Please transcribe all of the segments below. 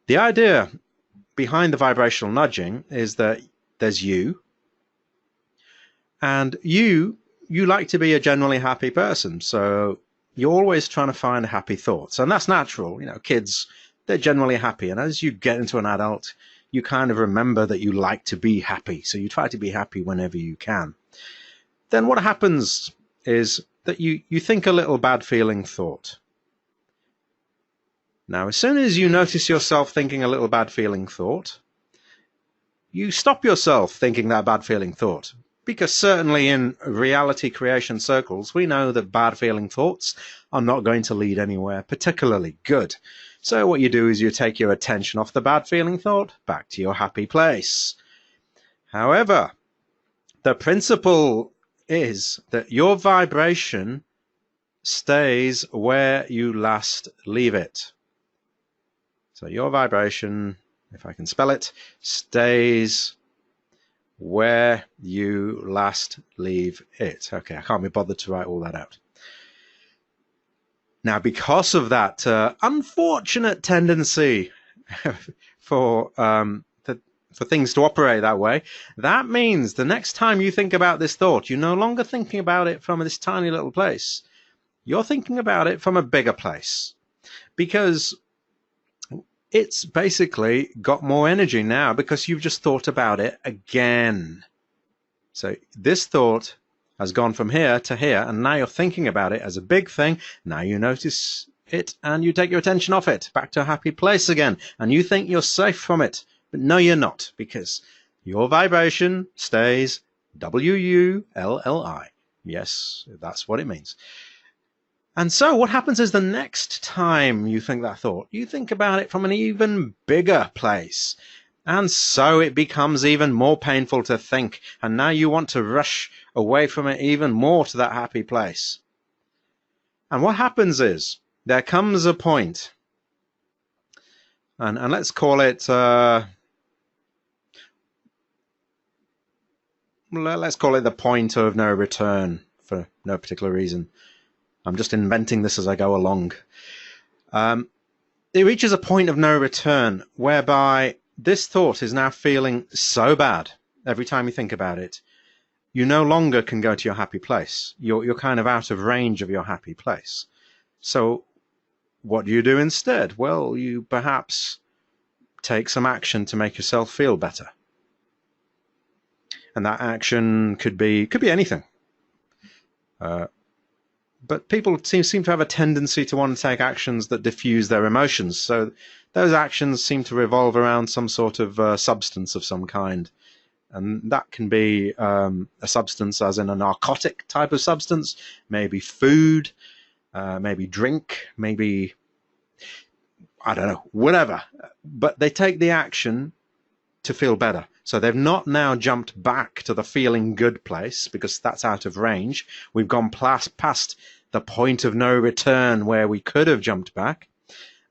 The idea behind the vibrational nudging is that there's you, and you like to be a generally happy person, so you're always trying to find happy thoughts, and that's natural. Kids, they're generally happy, and as you get into an adult, you kind of remember that you like to be happy, so you try to be happy whenever you can. Then what happens is that you think a little bad feeling thought. Now, as soon as you notice yourself thinking a little bad feeling thought, you stop yourself thinking that bad feeling thought. Because certainly in reality creation circles, we know that bad feeling thoughts are not going to lead anywhere particularly good. So what you do is you take your attention off the bad feeling thought back to your happy place. However, the principle is that your vibration stays where you last leave it. So your vibration, if I can spell it, stays where you last leave it. Okay, I can't be bothered to write all that out. Now, because of that unfortunate tendency for things to operate that way, that means the next time you think about this thought, you're no longer thinking about it from this tiny little place. You're thinking about it from a bigger place, because it's basically got more energy now because you've just thought about it again. So this thought has gone from here to here, and now you're thinking about it as a big thing. Now you notice it and you take your attention off it back to a happy place again, and you think you're safe from it. But no, you're not, because your vibration stays WULLI. Yes, that's what it means. And so what happens is the next time you think that thought, you think about it from an even bigger place. And so it becomes even more painful to think. And now you want to rush away from it even more to that happy place. And what happens is there comes a point, and let's call it, let's call it the point of no return for no particular reason. I'm just inventing this as I go along. It reaches a point of no return whereby this thought is now feeling so bad every time you think about it, you no longer can go to your happy place. You're kind of out of range of your happy place. So what do you do instead? Well, you perhaps take some action to make yourself feel better. And that action could be anything. But people seem to have a tendency to want to take actions that diffuse their emotions. So those actions seem to revolve around some sort of substance of some kind. And that can be a substance as in a narcotic type of substance, maybe food, maybe drink, maybe, I don't know, whatever. But they take the action to feel better. So they've not now jumped back to the feeling good place, because that's out of range. We've gone past the point of no return where we could have jumped back.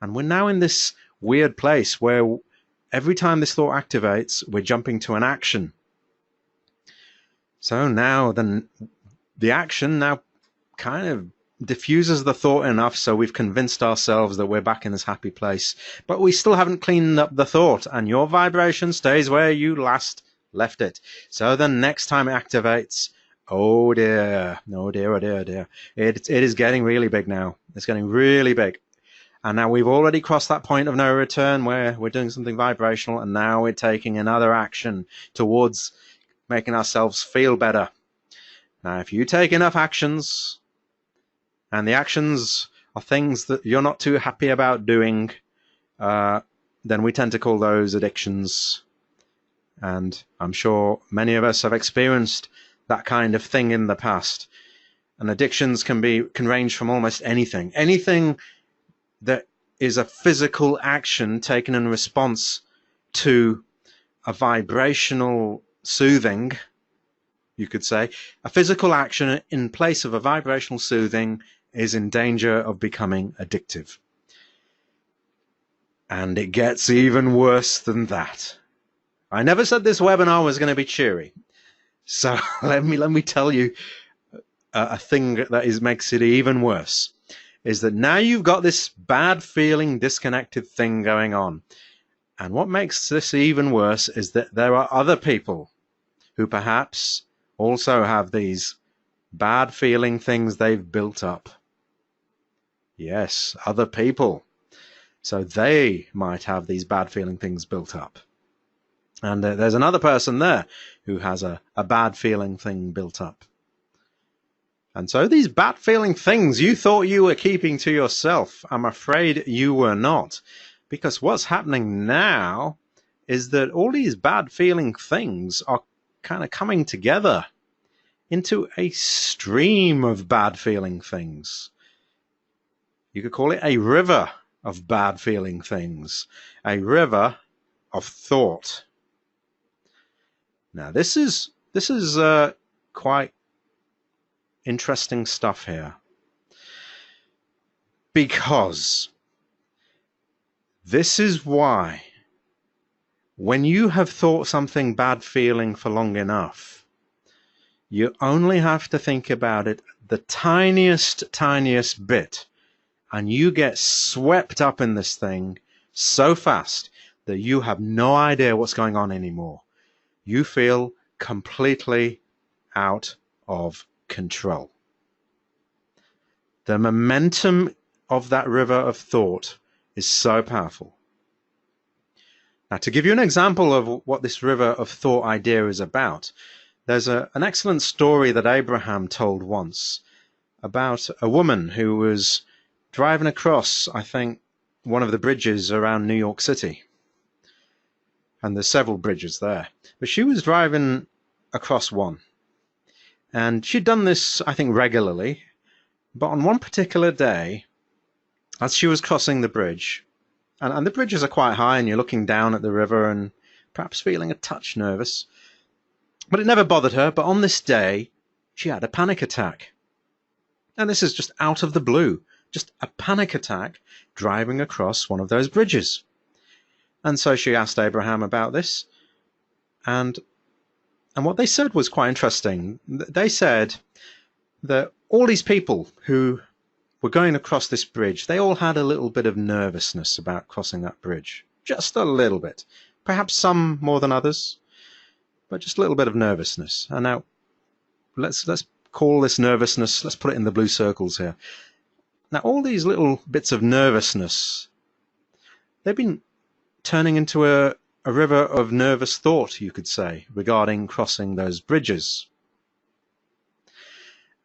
And we're now in this weird place where every time this thought activates, we're jumping to an action. So now the action now kind of diffuses the thought enough so we've convinced ourselves that we're back in this happy place. But we still haven't cleaned up the thought, and your vibration stays where you last left it. So the next time it activates, oh dear, oh dear, oh dear, oh dear. It is getting really big now. It's getting really big. And now we've already crossed that point of no return where we're doing something vibrational, and now we're taking another action towards making ourselves feel better. Now, if you take enough actions, and the actions are things that you're not too happy about doing, then we tend to call those addictions. And I'm sure many of us have experienced that kind of thing in the past. And addictions can range from almost anything. Anything that is a physical action taken in response to a vibrational soothing, you could say. A physical action in place of a vibrational soothing is in danger of becoming addictive. And it gets even worse than that. I never said this webinar was going to be cheery. So let me tell you a thing that makes it even worse. Is that now you've got this bad feeling, disconnected thing going on. And what makes this even worse is that there are other people who perhaps also have these bad feeling things they've built up. Yes, other people. So they might have these bad feeling things built up. And there's another person there who has a bad feeling thing built up. And so these bad feeling things you thought you were keeping to yourself, I'm afraid you were not. Because what's happening now is that all these bad feeling things are kind of coming together into a stream of bad feeling things. You could call it a river of bad feeling things, a river of thought. Now this is quite interesting stuff here, because this is why when you have thought something bad feeling for long enough, you only have to think about it the tiniest bit, and you get swept up in this thing so fast that you have no idea what's going on anymore. You feel completely out of control. The momentum of that river of thought is so powerful. Now, to give you an example of what this river of thought idea is about, there's an excellent story that Abraham told once about a woman who was driving across, I think, one of the bridges around New York City. And there's several bridges there. But she was driving across one. And she'd done this, I think, regularly. But on one particular day, as she was crossing the bridge, and the bridges are quite high, and you're looking down at the river and perhaps feeling a touch nervous. But it never bothered her. But on this day, she had a panic attack. And this is just out of the blue. Just a panic attack driving across one of those bridges. And so she asked Abraham about this. And what they said was quite interesting. They said that all these people who were going across this bridge, they all had a little bit of nervousness about crossing that bridge. Just a little bit. Perhaps some more than others, but just a little bit of nervousness. And now, let's call this nervousness, let's put it in the blue circles here. Now, all these little bits of nervousness, they've been turning into a river of nervous thought, you could say, regarding crossing those bridges.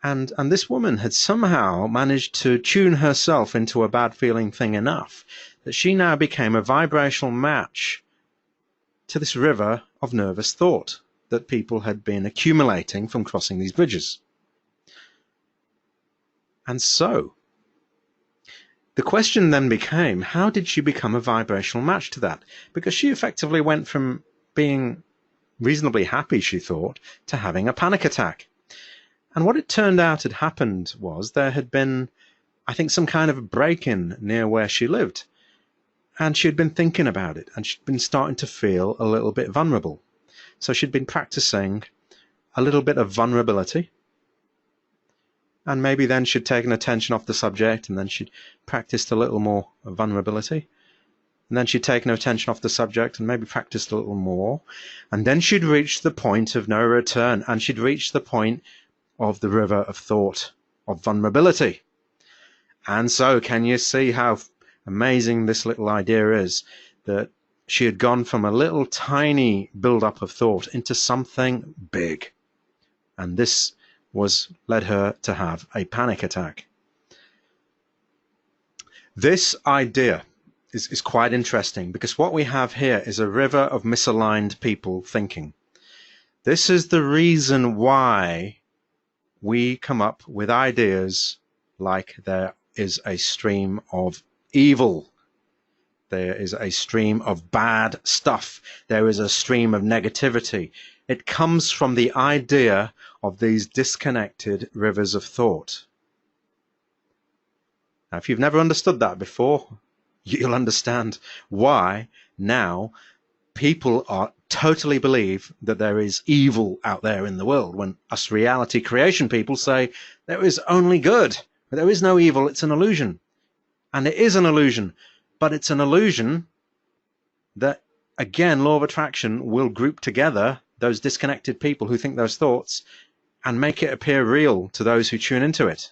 And this woman had somehow managed to tune herself into a bad feeling thing enough that she now became a vibrational match to this river of nervous thought that people had been accumulating from crossing these bridges. And so, the question then became, how did she become a vibrational match to that? Because she effectively went from being reasonably happy, she thought, to having a panic attack. And what it turned out had happened was there had been, I think, some kind of a break-in near where she lived. And she had been thinking about it, and she'd been starting to feel a little bit vulnerable. So she'd been practicing a little bit of vulnerability. And maybe then she'd taken attention off the subject, and then she'd practiced a little more vulnerability. And then she'd taken attention off the subject and maybe practiced a little more. And then she'd reached the point of no return, and she'd reached the point of the river of thought, of vulnerability. And so, can you see how amazing this little idea is, that she had gone from a little tiny build-up of thought into something big. And this led her to have a panic attack. This idea is quite interesting, because what we have here is a river of misaligned people thinking. This is the reason why we come up with ideas like there is a stream of evil. There is a stream of bad stuff. There is a stream of negativity. It comes from the idea of these disconnected rivers of thought. Now, if you've never understood that before, you'll understand why now people are totally believe that there is evil out there in the world, when us reality creation people say there is only good. There is no evil, it's an illusion. And it is an illusion, but it's an illusion that again, law of attraction will group together those disconnected people who think those thoughts and make it appear real to those who tune into it.